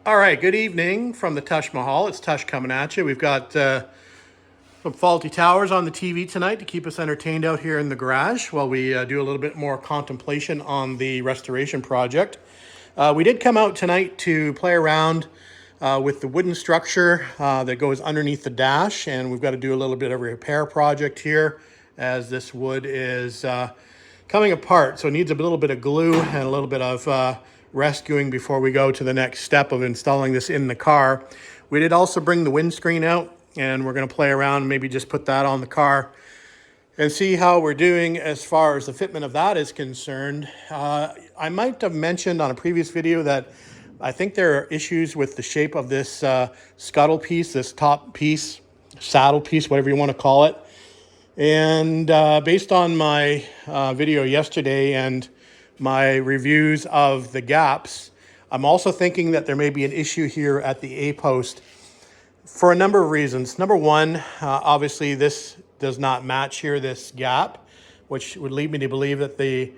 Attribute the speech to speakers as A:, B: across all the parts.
A: All right, good evening from the Tush Mahal. It's Tush coming at you. We've got some faulty towers on the TV tonight to keep us entertained out here in the garage while we do a little bit more contemplation on the restoration project. We did come out tonight to play around with the wooden structure that goes underneath the dash, and we've got to do a little bit of a repair project here as this wood is coming apart. So it needs a little bit of glue and a little bit of rescuing before we go to the next step of installing this in the car. We did also bring the windscreen out, and we're going to play around and maybe just put that on the car and see how we're doing as far as the fitment of that is concerned. I might have mentioned on a previous video that I think there are issues with the shape of this scuttle piece, this top piece, saddle piece, whatever you want to call it. And based on my video yesterday and my reviews of the gaps, I'm also thinking that there may be an issue here at the A-post for a number of reasons. Number one, obviously this does not match here, this gap, which would lead me to believe that the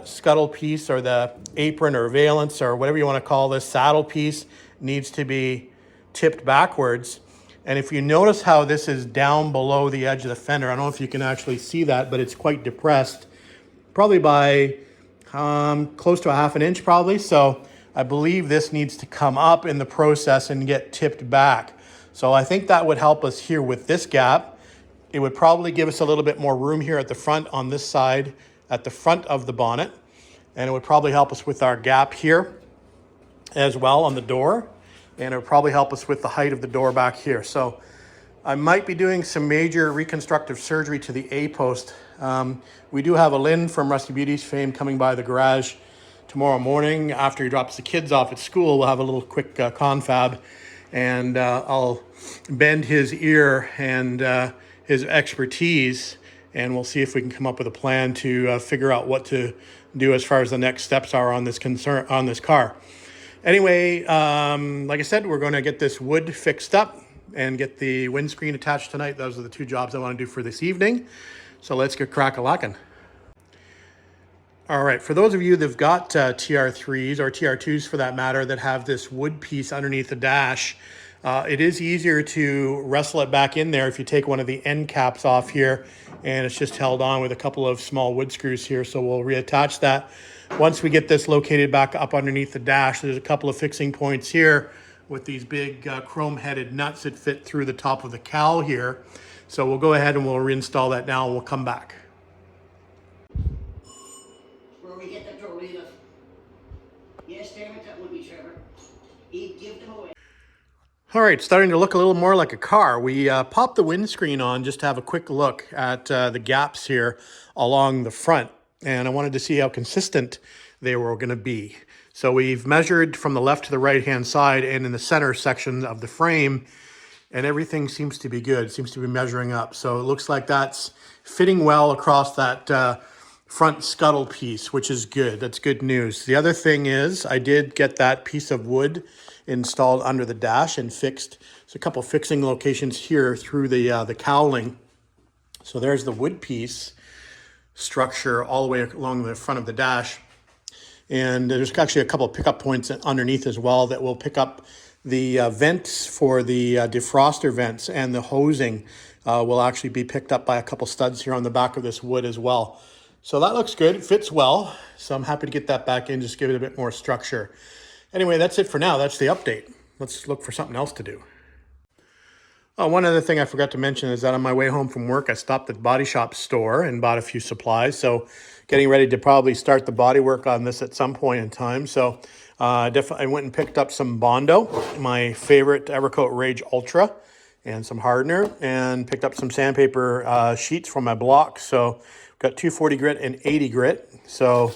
A: scuttle piece or the apron or valance or whatever you want to call this saddle piece needs to be tipped backwards. And if you notice how this is down below the edge of the fender, I don't know if you can actually see that, but it's quite depressed, probably by close to a half an inch probably. So I believe this needs to come up in the process and get tipped back. So I think that would help us here with this gap. It would probably give us a little bit more room here at the front on this side, at the front of the bonnet. And it would probably help us with our gap here as well on the door. And it would probably help us with the height of the door back here. So I might be doing some major reconstructive surgery to the A-post. We do have a Lynn from Rusty Beauties fame coming by the garage tomorrow morning after he drops the kids off at school. We'll have a little quick confab, and I'll bend his ear and his expertise, and we'll see if we can come up with a plan to figure out what to do as far as the next steps are on this car. Anyway, like I said, we're going to get this wood fixed up and get the windscreen attached tonight. Those are the two jobs I want to do for this evening. So let's get crack-a-lackin'. All right, for those of you that've got TR3s or TR2s for that matter that have this wood piece underneath the dash, it is easier to wrestle it back in there if you take one of the end caps off here, and it's just held on with a couple of small wood screws here. So we'll reattach that. Once we get this located back up underneath the dash, there's a couple of fixing points here with these big chrome-headed nuts that fit through the top of the cowl here. So we'll go ahead and we'll reinstall that now and we'll come back.
B: Where we get the Doritos. Yes, damn it, that would be Trevor. He'd give them away.
A: All right, starting to look a little more like a car. We popped the windscreen on just to have a quick look at the gaps here along the front. And I wanted to see how consistent they were going to be. So we've measured from the left to the right-hand side and in the center section of the frame, and everything seems to be good. It seems to be measuring up. So it looks like that's fitting well across that front scuttle piece, which is good. That's good news. The other thing is I did get that piece of wood installed under the dash and fixed. There's a couple fixing locations here through the cowling. So there's the wood piece structure all the way along the front of the dash. And there's actually a couple of pickup points underneath as well that will pick up the vents for the defroster vents, and the hosing will actually be picked up by a couple studs here on the back of this wood as well. So that looks good. It fits well. So I'm happy to get that back in, just give it a bit more structure. Anyway, that's it for now. That's the update. Let's look for something else to do. Oh, one other thing I forgot to mention is that on my way home from work, I stopped at the body shop store and bought a few supplies. So getting ready to probably start the body work on this at some point in time. So I went and picked up some Bondo, my favorite Evercoat Rage Ultra, and some hardener, and picked up some sandpaper sheets from my block. So got 240 grit and 80 grit. So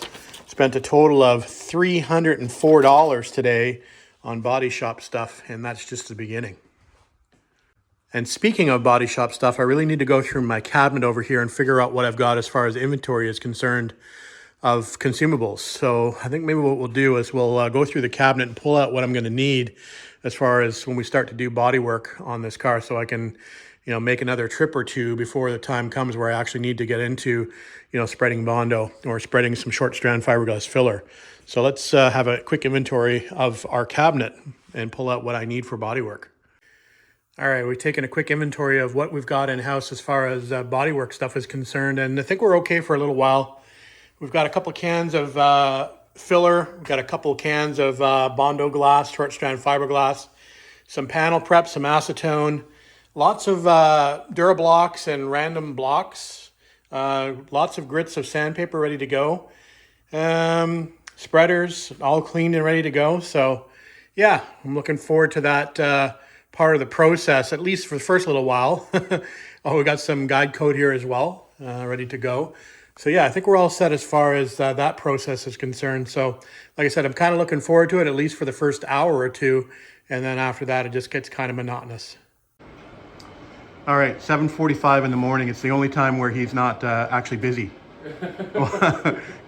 A: spent a total of $304 today on body shop stuff, and that's just the beginning. And speaking of body shop stuff, I really need to go through my cabinet over here and figure out what I've got as far as inventory is concerned of consumables. So I think maybe what we'll do is we'll go through the cabinet and pull out what I'm going to need as far as when we start to do body work on this car, so I can, make another trip or two before the time comes where I actually need to get into, spreading Bondo or spreading some short strand fiberglass filler. So let's have a quick inventory of our cabinet and pull out what I need for bodywork. All right, we've taken a quick inventory of what we've got in-house as far as bodywork stuff is concerned, and I think we're okay for a little while. We've got a couple cans of filler, we've got a couple cans of Bondo glass, short strand fiberglass, some panel prep, some acetone, lots of Durablocks and random blocks, lots of grits of sandpaper ready to go, spreaders all cleaned and ready to go. So yeah, I'm looking forward to that part of the process, at least for the first little while. Oh, we got some guide code here as well, ready to go. So yeah, I think we're all set as far as that process is concerned. So like I said, I'm kind of looking forward to it, at least for the first hour or two. And then after that, it just gets kind of monotonous. All right, 7:45 in the morning. It's the only time where he's not actually busy.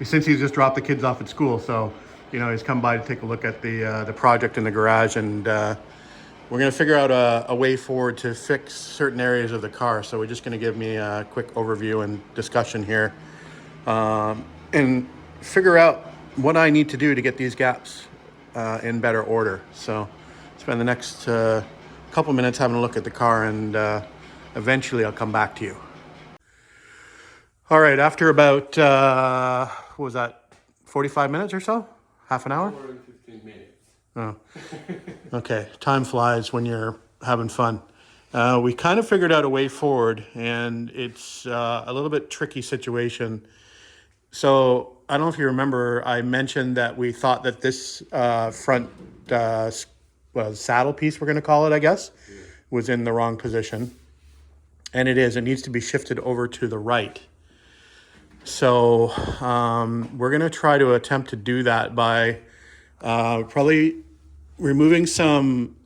A: Since he's just dropped the kids off at school. So, you know, he's come by to take a look at the project in the garage, and we're going to figure out a way forward to fix certain areas of the car. So we're just going to give me a quick overview and discussion here, and figure out what I need to do to get these gaps in better order. So spend the next couple minutes having a look at the car, and eventually I'll come back to you. All right, after about, what was that, 45 minutes or so? Half an hour?
C: 15 minutes.
A: Oh, okay. Time flies when you're having fun. We kind of figured out a way forward, and it's a little bit tricky situation. So I don't know if you remember, I mentioned that we thought that this front saddle piece, we're going to call it, I guess, was in the wrong position. And it is. It needs to be shifted over to the right. So we're going to try to attempt to do that by probably removing some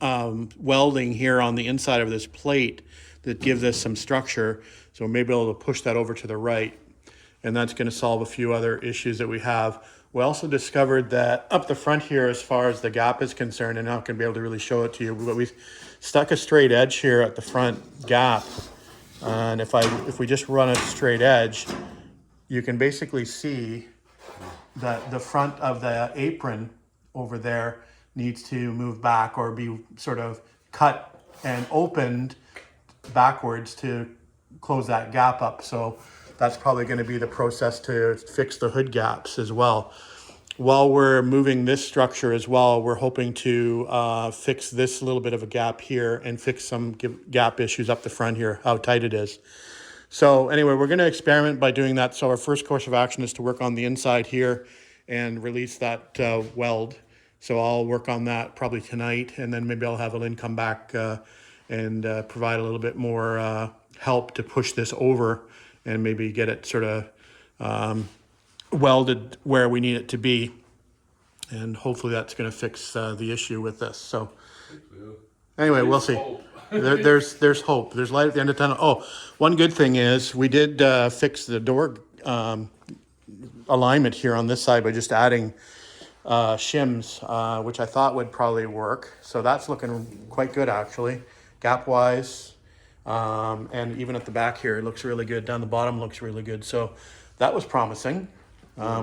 A: welding here on the inside of this plate that gives us some structure. So we may be able to push that over to the right. And that's going to solve a few other issues that we have. We also discovered that up the front here, as far as the gap is concerned, and I'm not going to be able to really show it to you, but we stuck a straight edge here at the front gap. And if we just run a straight edge, you can basically see that the front of the apron over there needs to move back or be sort of cut and opened backwards to close that gap up. So that's probably going to be the process to fix the hood gaps as well. While we're moving this structure as well, we're hoping to fix this little bit of a gap here and fix some gap issues up the front here, how tight it is. So anyway, we're going to experiment by doing that. So our first course of action is to work on the inside here and release that weld. So I'll work on that probably tonight, and then maybe I'll have Lynn come back and provide a little bit more help to push this over and maybe get it sort of welded where we need it to be. And hopefully that's going to fix the issue with this. So anyway, we'll see. There's hope. There's light at the end of the tunnel. Oh, one good thing is we did fix the door alignment here on this side by just adding shims, which I thought would probably work. So that's looking quite good, actually, gap-wise. And even at the back here, it looks really good. Down the bottom looks really good. So that was promising.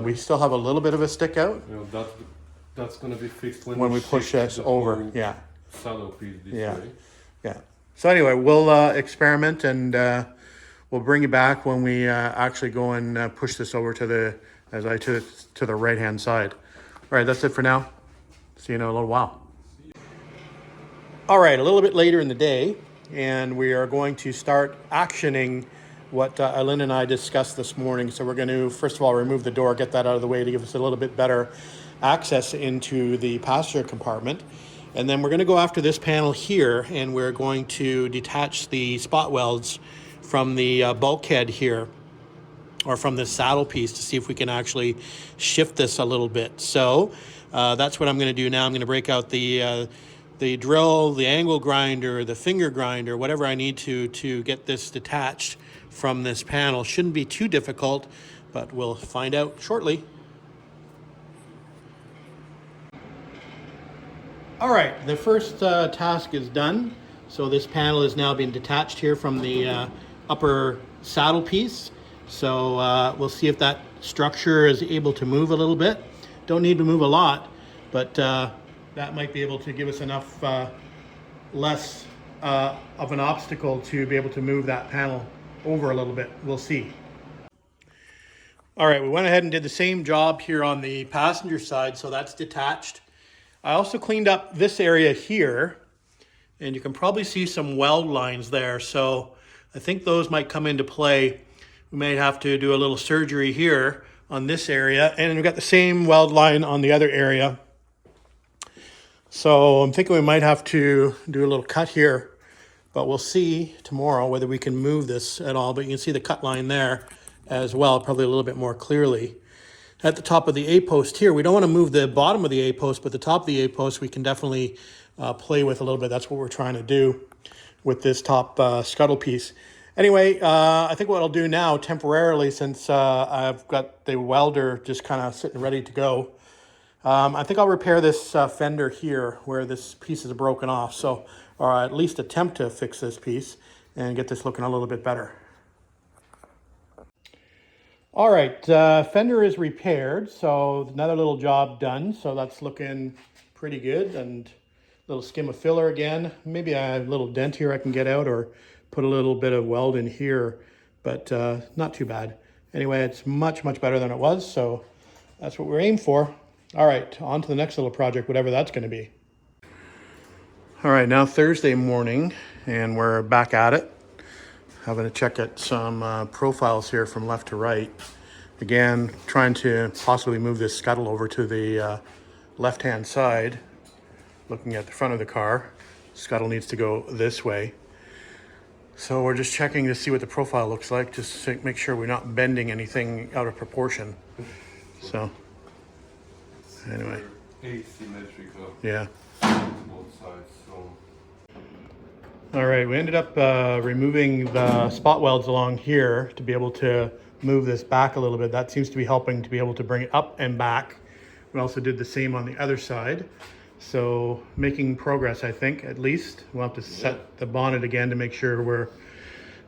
A: We still have a little bit of a stick out.
C: You know, that's going to be fixed
A: when we push this over. Yeah.
C: Saddle piece this way.
A: Yeah. So anyway, we'll experiment, and we'll bring you back when we actually go and push this over to the right-hand side. All right, that's it for now. See you in a little while. All right, a little bit later in the day, and we are going to start actioning what Lynn and I discussed this morning. So we're going to, first of all, remove the door, get that out of the way to give us a little bit better access into the passenger compartment. And then we're going to go after this panel here, and we're going to detach the spot welds from the bulkhead here, or from this saddle piece, to see if we can actually shift this a little bit. So that's what I'm going to do now. I'm going to break out the drill, the angle grinder, the finger grinder, whatever I need to get this detached from this panel. Shouldn't be too difficult, but we'll find out shortly. All right, the first task is done. So this panel is now being detached here from the upper saddle piece. So we'll see if that structure is able to move a little bit. Don't need to move a lot, but that might be able to give us enough less of an obstacle to be able to move that panel over a little bit. We'll see. All right, we went ahead and did the same job here on the passenger side, so that's detached. I also cleaned up this area here, and you can probably see some weld lines there, so I think those might come into play. We may have to do a little surgery here on this area, and we've got the same weld line on the other area. So I'm thinking we might have to do a little cut here, but we'll see tomorrow whether we can move this at all. But you can see the cut line there as well, probably a little bit more clearly. At the top of the A-post here, we don't want to move the bottom of the A-post, but the top of the A-post we can definitely play with a little bit. That's what we're trying to do with this top scuttle piece. Anyway, I think what I'll do now temporarily, since I've got the welder just kind of sitting ready to go, I think I'll repair this fender here where this piece is broken off. So, or at least attempt to fix this piece and get this looking a little bit better. All right, fender is repaired, so another little job done. So that's looking pretty good. And a little skim of filler again. Maybe a little dent here I can get out, or put a little bit of weld in here, but not too bad. Anyway, it's much, much better than it was, so that's what we're aiming for. All right, on to the next little project, whatever that's going to be. All right, now Thursday morning, and we're back at it. Having a check at some profiles here from left to right. Again, trying to possibly move this scuttle over to the left-hand side. Looking at the front of the car, scuttle needs to go this way. So we're just checking to see what the profile looks like, just to make sure we're not bending anything out of proportion. So, anyway.
C: Asymmetrical.
A: Yeah.
C: Both sides, so.
A: All right, we ended up removing the spot welds along here to be able to move this back a little bit. That seems to be helping to be able to bring it up and back. We also did the same on the other side. So making progress, I think, at least. We'll have to set the bonnet again to make sure we're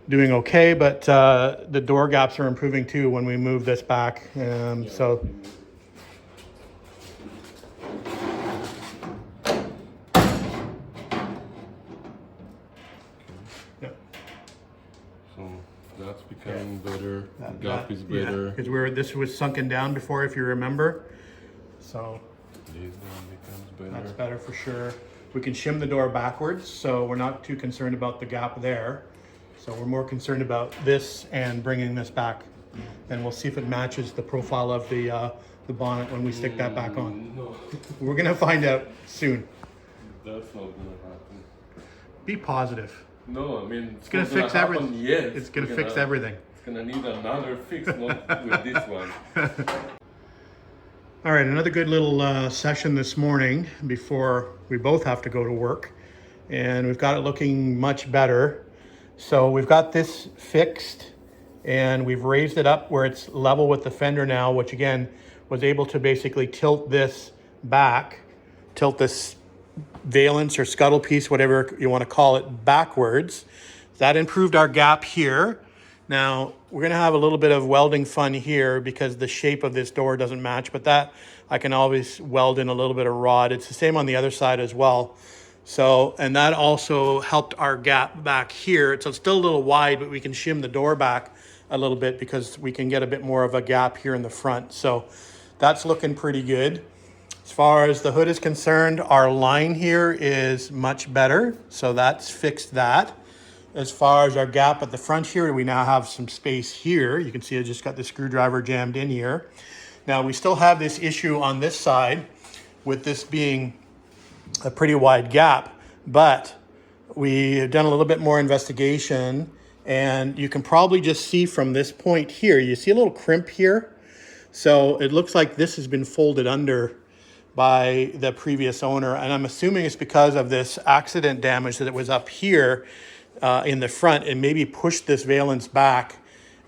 A: doing okay, but the door gaps are improving too when we move this back. So
C: that's becoming better. The gap is better.
A: Yeah, because this was sunken down before, if you remember. So
C: this one becomes better.
A: That's better for sure. We can shim the door backwards, so we're not too concerned about the gap there. So we're more concerned about this and bringing this back. And we'll see if it matches the profile of the bonnet when we stick that back on.
C: No.
A: We're gonna find out soon.
C: That's not gonna happen.
A: Be positive.
C: No, I mean,
A: It's gonna fix everything.
C: Yes,
A: It's gonna fix everything.
C: It's gonna need another fix, not with this one.
A: All right, another good little session this morning before we both have to go to work. And we've got it looking much better. So we've got this fixed and we've raised it up where it's level with the fender now, which again was able to basically tilt this back, tilt this valance or scuttle piece, whatever you want to call it, backwards. That improved our gap here. Now we're gonna have a little bit of welding fun here because the shape of this door doesn't match, but that I can always weld in a little bit of rod. It's the same on the other side as well. So, and that also helped our gap back here. So it's still a little wide, but we can shim the door back a little bit because we can get a bit more of a gap here in the front. So that's looking pretty good. As far as the hood is concerned, our line here is much better. So that's fixed that. As far as our gap at the front here, we now have some space here. You can see I just got the screwdriver jammed in here. Now we still have this issue on this side with this being a pretty wide gap, but we have done a little bit more investigation and you can probably just see from this point here, you see a little crimp here. So it looks like this has been folded under by the previous owner. And I'm assuming it's because of this accident damage that it was up here in the front and maybe pushed this valance back.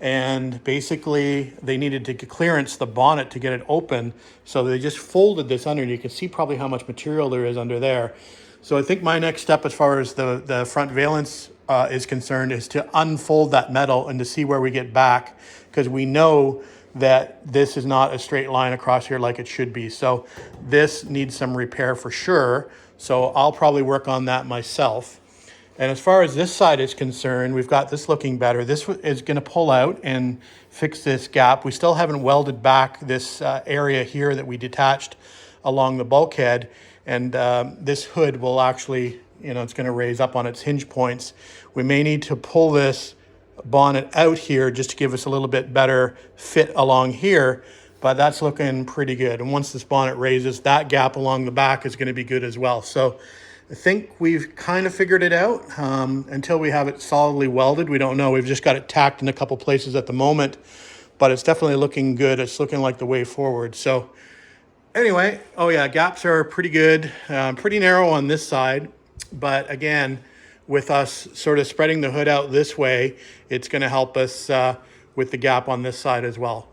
A: And basically they needed to clearance the bonnet to get it open. So they just folded this under and you can see probably how much material there is under there. So I think my next step as far as the front valance is concerned is to unfold that metal and to see where we get back. Because we know that this is not a straight line across here like it should be. So this needs some repair for sure. So I'll probably work on that myself. And as far as this side is concerned, we've got this looking better. This is going to pull out and fix this gap. We still haven't welded back this area here that we detached along the bulkhead. And this hood will actually, it's going to raise up on its hinge points. We may need to pull this bonnet out here just to give us a little bit better fit along here, but that's looking pretty good. And once this bonnet raises, that gap along the back is going to be good as well. So I think we've kind of figured it out. Until we have it solidly welded, we don't know. We've just got it tacked in a couple places at the moment, but it's definitely looking good. It's looking like the way forward. So anyway, oh yeah, gaps are pretty good, pretty narrow on this side, but again, with us sort of spreading the hood out this way, it's going to help us with the gap on this side as well.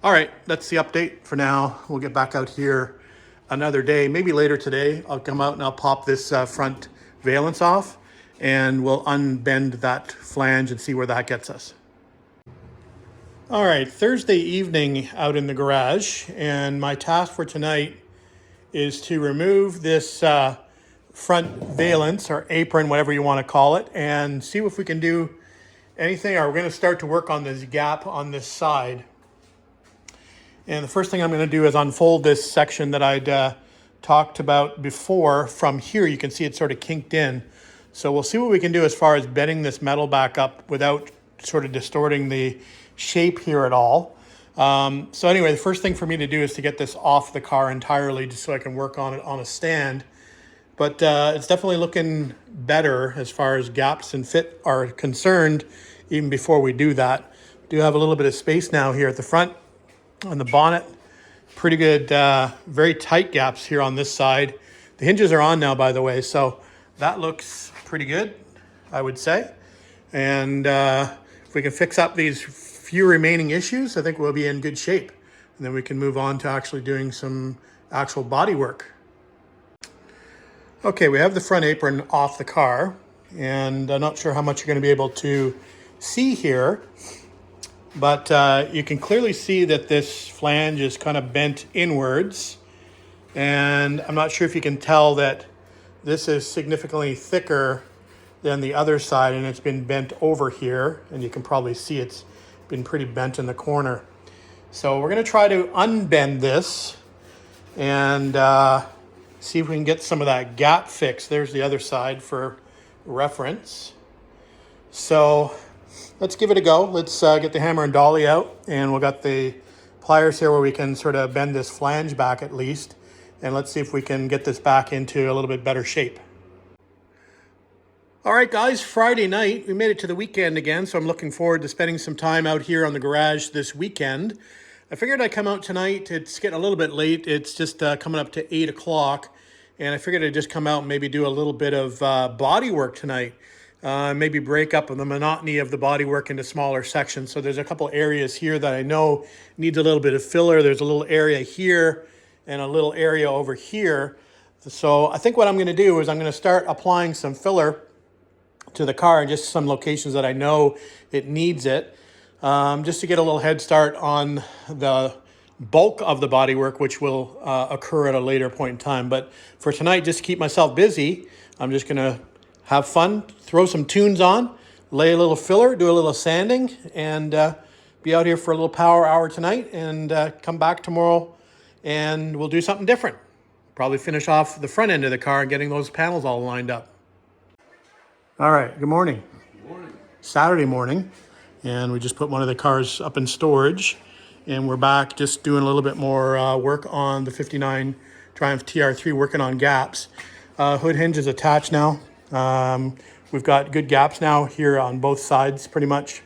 A: All right, that's the update for now. We'll get back out here another day, maybe later today. I'll come out and I'll pop this front valance off, and we'll unbend that flange and see where that gets us. All right, Thursday evening out in the garage, and my task for tonight is to remove this front valance or apron, whatever you want to call it, and see if we can do anything. Or we're going to start to work on this gap on this side. And the first thing I'm going to do is unfold this section that I'd talked about before. From here, you can see it's sort of kinked in. So we'll see what we can do as far as bending this metal back up without sort of distorting the shape here at all. So anyway, the first thing for me to do is to get this off the car entirely just so I can work on it on a stand. But it's definitely looking better as far as gaps and fit are concerned, even before we do that. We do have a little bit of space now here at the front on the bonnet. Pretty good, very tight gaps here on this side. The hinges are on now, by the way, so that looks pretty good, I would say. And if we can fix up these few remaining issues, I think we'll be in good shape. And then we can move on to actually doing some actual body work. Okay, we have the front apron off the car, and I'm not sure how much you're going to be able to see here, but you can clearly see that this flange is kind of bent inwards, and I'm not sure if you can tell that this is significantly thicker than the other side, and it's been bent over here, and you can probably see it's been pretty bent in the corner. So we're going to try to unbend this and see if we can get some of that gap fixed. There's the other side for reference. So let's give it a go. Let's get the hammer and dolly out, and we've got the pliers here where we can sort of bend this flange back at least. And let's see if we can get this back into a little bit better shape. All right, guys, Friday night, we made it to the weekend again, so I'm looking forward to spending some time out here on the garage this weekend. I figured I'd come out tonight. It's getting a little bit late. It's just coming up to 8 o'clock, and I figured I'd just come out and maybe do a little bit of body work tonight. Maybe break up the monotony of the body work into smaller sections. So there's a couple areas here that I know needs a little bit of filler. There's a little area here and a little area over here. So I think what I'm going to do is I'm going to start applying some filler to the car in just some locations that I know it needs it, just to get a little head start on the bulk of the body work, which will occur at a later point in time. But for tonight, just to keep myself busy, I'm just going to have fun, throw some tunes on, lay a little filler, do a little sanding, and be out here for a little power hour tonight, and come back tomorrow and we'll do something different. Probably finish off the front end of the car and getting those panels all lined up. All right, good morning.
C: Good morning.
A: Saturday morning, and we just put one of the cars up in storage, and we're back just doing a little bit more work on the 59 Triumph TR3, working on gaps. Hood hinge is attached now. We've got good gaps now here on both sides pretty much.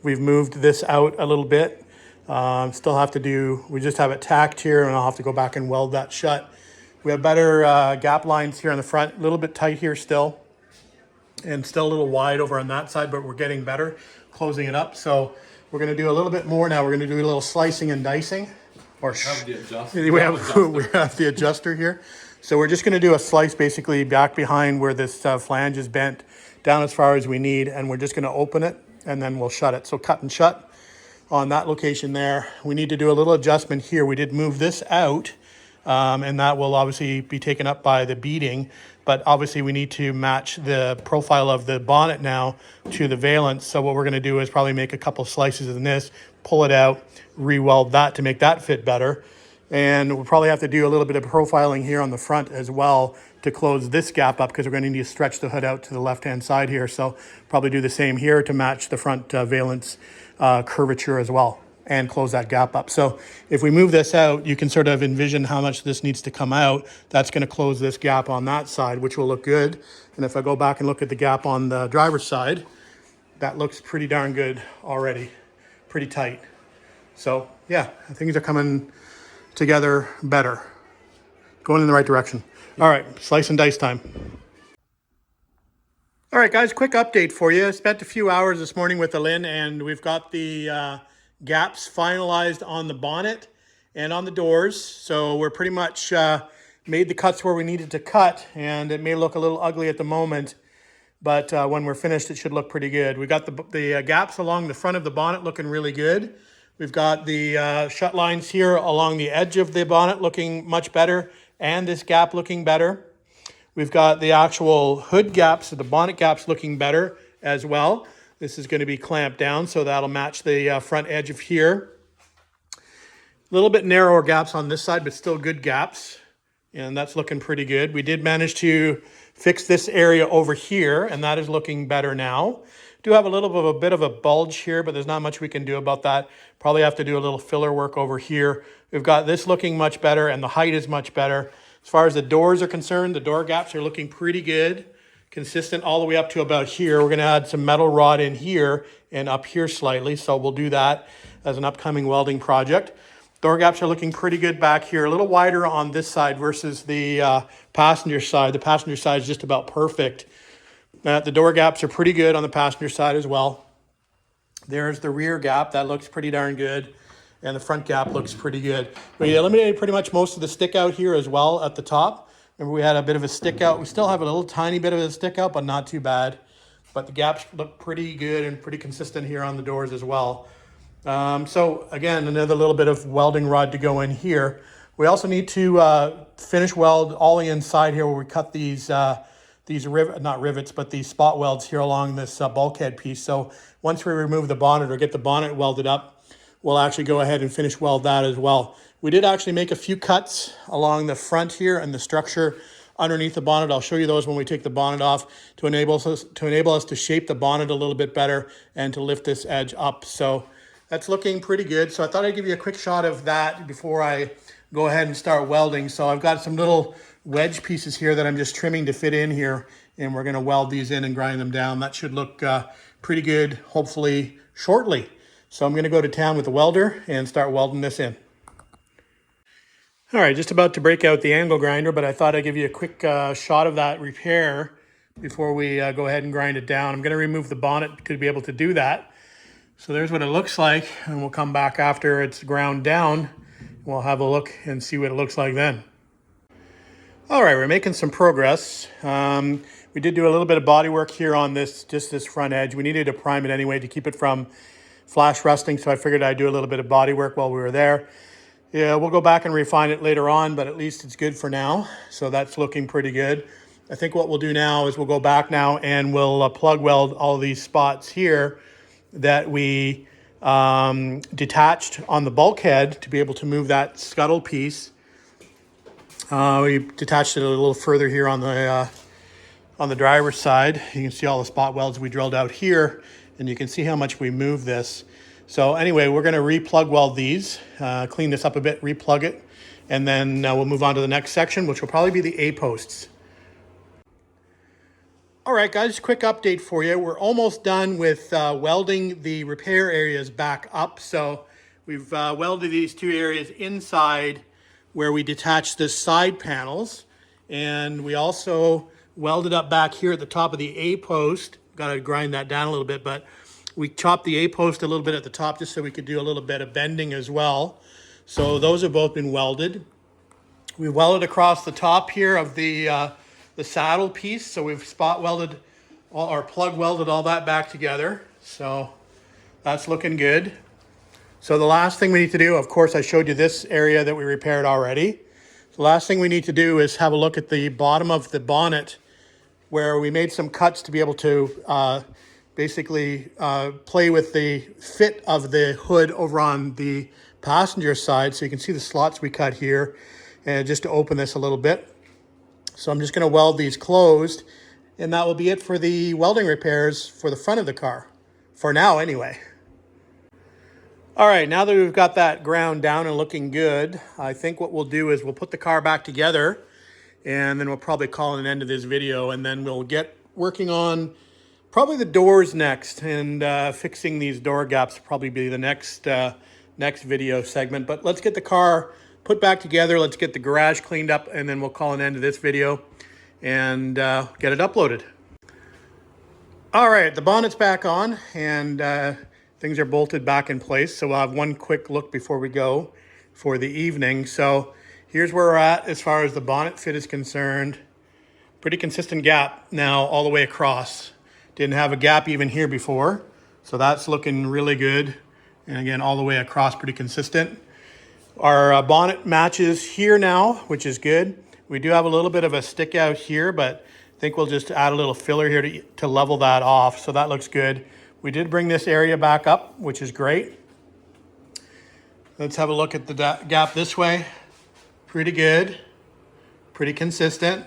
A: We've moved this out a little bit. Still have to do, we just have it tacked here, and I'll have to go back and weld that shut. We have better gap lines here on the front, a little bit tight here still, and still a little wide over on that side, but we're getting better closing it up. So we're going to do a little bit more now. We're going to do a little slicing and dicing. Or
C: We have
A: the adjuster here. So we're just going to do a slice basically back behind where this flange is bent down as far as we need, and we're just going to open it and then we'll shut it. So cut and shut. on that location there. We need to do a little adjustment here. We did move this out, and that will obviously be taken up by the beading, but obviously we need to match the profile of the bonnet now to the valance. So what we're gonna do is probably make a couple slices in this, pull it out, re-weld that to make that fit better. And we'll probably have to do a little bit of profiling here on the front as well to close this gap up, because we're going to need to stretch the hood out to the left-hand side here. So probably do the same here to match the front valance curvature as well and close that gap up. So if we move this out, you can sort of envision how much this needs to come out. That's going to close this gap on that side, which will look good. And if I go back and look at the gap on the driver's side, that looks pretty darn good already, pretty tight. So yeah, things are coming together better, going in the right direction. All right, slice and dice time. All right, guys, quick update for you. I spent a few hours this morning with Lynn, and we've got the gaps finalized on the bonnet and on the doors. So we're pretty much made the cuts where we needed to cut, and it may look a little ugly at the moment, but when we're finished, it should look pretty good. We got the gaps along the front of the bonnet looking really good. We've got the shut lines here along the edge of the bonnet looking much better, and this gap looking better. We've got the actual hood gaps, the bonnet gaps looking better as well. This is going to be clamped down, so that'll match the front edge of here. A little bit narrower gaps on this side, but still good gaps, and that's looking pretty good. We did manage to fix this area over here, and that is looking better now. Do have a bit of a bulge here, but there's not much we can do about that. Probably have to do a little filler work over here. We've got this looking much better, and the height is much better. As far as the doors are concerned, the door gaps are looking pretty good, consistent all the way up to about here. We're going to add some metal rod in here and up here slightly, so we'll do that as an upcoming welding project. Door gaps are looking pretty good back here, a little wider on this side versus the passenger side. The passenger side is just about perfect. The door gaps are pretty good on the passenger side as well. There's the rear gap. That looks pretty darn good. And the front gap looks pretty good. We eliminated pretty much most of the stick out here as well at the top. Remember, we had a bit of a stick out. We still have a little tiny bit of a stick out, but not too bad. But the gaps look pretty good and pretty consistent here on the doors as well. So again, another little bit of welding rod to go in here. We also need to finish weld all the inside here where we cut these not rivets, but these spot welds here along this bulkhead piece. So once we remove the bonnet or get the bonnet welded up, we'll actually go ahead and finish weld that as well. We did actually make a few cuts along the front here and the structure underneath the bonnet. I'll show you those when we take the bonnet off to enable us to shape the bonnet a little bit better and to lift this edge up. So that's looking pretty good. So I thought I'd give you a quick shot of that before I go ahead and start welding. So I've got some little wedge pieces here that I'm just trimming to fit in here, and we're going to weld these in and grind them down. That should look pretty good, hopefully shortly. So I'm going to go to town with the welder and start welding this in. All right, just about to break out the angle grinder, but I thought I'd give you a quick shot of that repair before we go ahead and grind it down. I'm going to remove the bonnet to be able to do that. So there's what it looks like, and we'll come back after it's ground down. We'll have a look and see what it looks like then. All right, we're making some progress. We did do a little bit of body work here on just this front edge. We needed to prime it anyway to keep it from flash rusting, so I figured I'd do a little bit of body work while we were there. Yeah, we'll go back and refine it later on, but at least it's good for now. So that's looking pretty good. I think what we'll do now is we'll go back now and we'll plug weld all of these spots here that we detached on the bulkhead to be able to move that scuttle piece. We detached it a little further here on the driver's side. You can see all the spot welds we drilled out here, and you can see how much we moved this. So anyway, we're going to re-plug weld these, clean this up a bit, re-plug it, and then we'll move on to the next section, which will probably be the A-posts. All right, guys, quick update for you. We're almost done with welding the repair areas back up. So we've welded these two areas inside where we detached the side panels, and we also welded up back here at the top of the A-post. Got to grind that down a little bit, but we chopped the A-post a little bit at the top just so we could do a little bit of bending as well. So those have both been welded. We welded across the top here of the saddle piece. So we've spot welded or plug welded all that back together. So that's looking good. So the last thing we need to do, of course, I showed you this area that we repaired already. The last thing we need to do is have a look at the bottom of the bonnet where we made some cuts to be able to basically play with the fit of the hood over on the passenger side. So you can see the slots we cut here, and just to open this a little bit. So I'm just going to weld these closed, and that will be it for the welding repairs for the front of the car, for now anyway. All right, now that we've got that ground down and looking good, I think what we'll do is we'll put the car back together, and then we'll probably call an end to this video, and then we'll get working on probably the doors next, and fixing these door gaps will probably be the next video segment. But let's get the car put back together, let's get the garage cleaned up, and then we'll call an end to this video and get it uploaded. All right, the bonnet's back on, and things are bolted back in place. So we'll have one quick look before we go for the evening. So here's where we're at as far as the bonnet fit is concerned. Pretty consistent gap now all the way across. Didn't have a gap even here before. So that's looking really good. And again, all the way across, pretty consistent. Our bonnet matches here now, which is good. We do have a little bit of a stick out here, but I think we'll just add a little filler here to level that off. So that looks good. We did bring this area back up, which is great. Let's have a look at the gap this way. Pretty good, pretty consistent.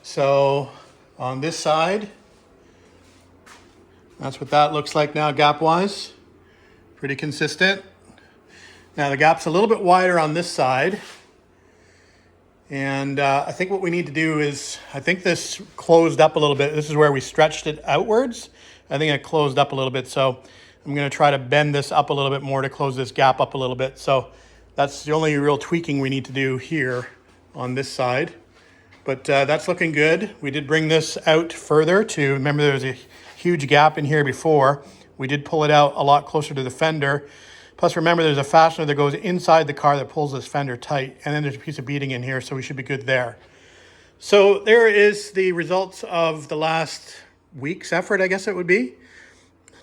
A: So on this side, that's what that looks like now gap-wise. Pretty consistent. Now the gap's a little bit wider on this side. And I think what we need to do is, I think this closed up a little bit. This is where we stretched it outwards. I think it closed up a little bit. So I'm going to try to bend this up a little bit more to close this gap up a little bit. So that's the only real tweaking we need to do here on this side. But that's looking good. We did bring this out further to, remember there was a huge gap in here before. We did pull it out a lot closer to the fender. Plus remember there's a fastener that goes inside the car that pulls this fender tight. And then there's a piece of beading in here, so we should be good there. So there is the results of the last week's effort, I guess it would be,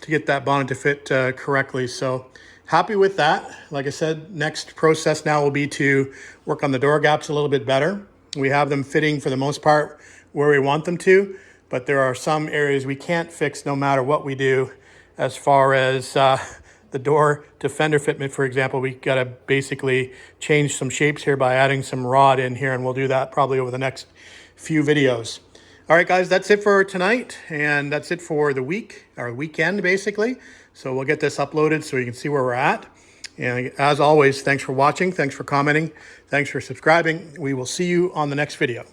A: to get that bonnet to fit correctly. So happy with that. Like I said, next process now will be to work on the door gaps a little bit better. We have them fitting for the most part where we want them to, but there are some areas we can't fix no matter what we do. As far as the door to fender fitment, for example, we got to basically change some shapes here by adding some rod in here, and we'll do that probably over the next few videos. All right, guys, that's it for tonight, and that's it for the week, or weekend, basically. So we'll get this uploaded so you can see where we're at. And as always, thanks for watching, thanks for commenting, thanks for subscribing. We will see you on the next video.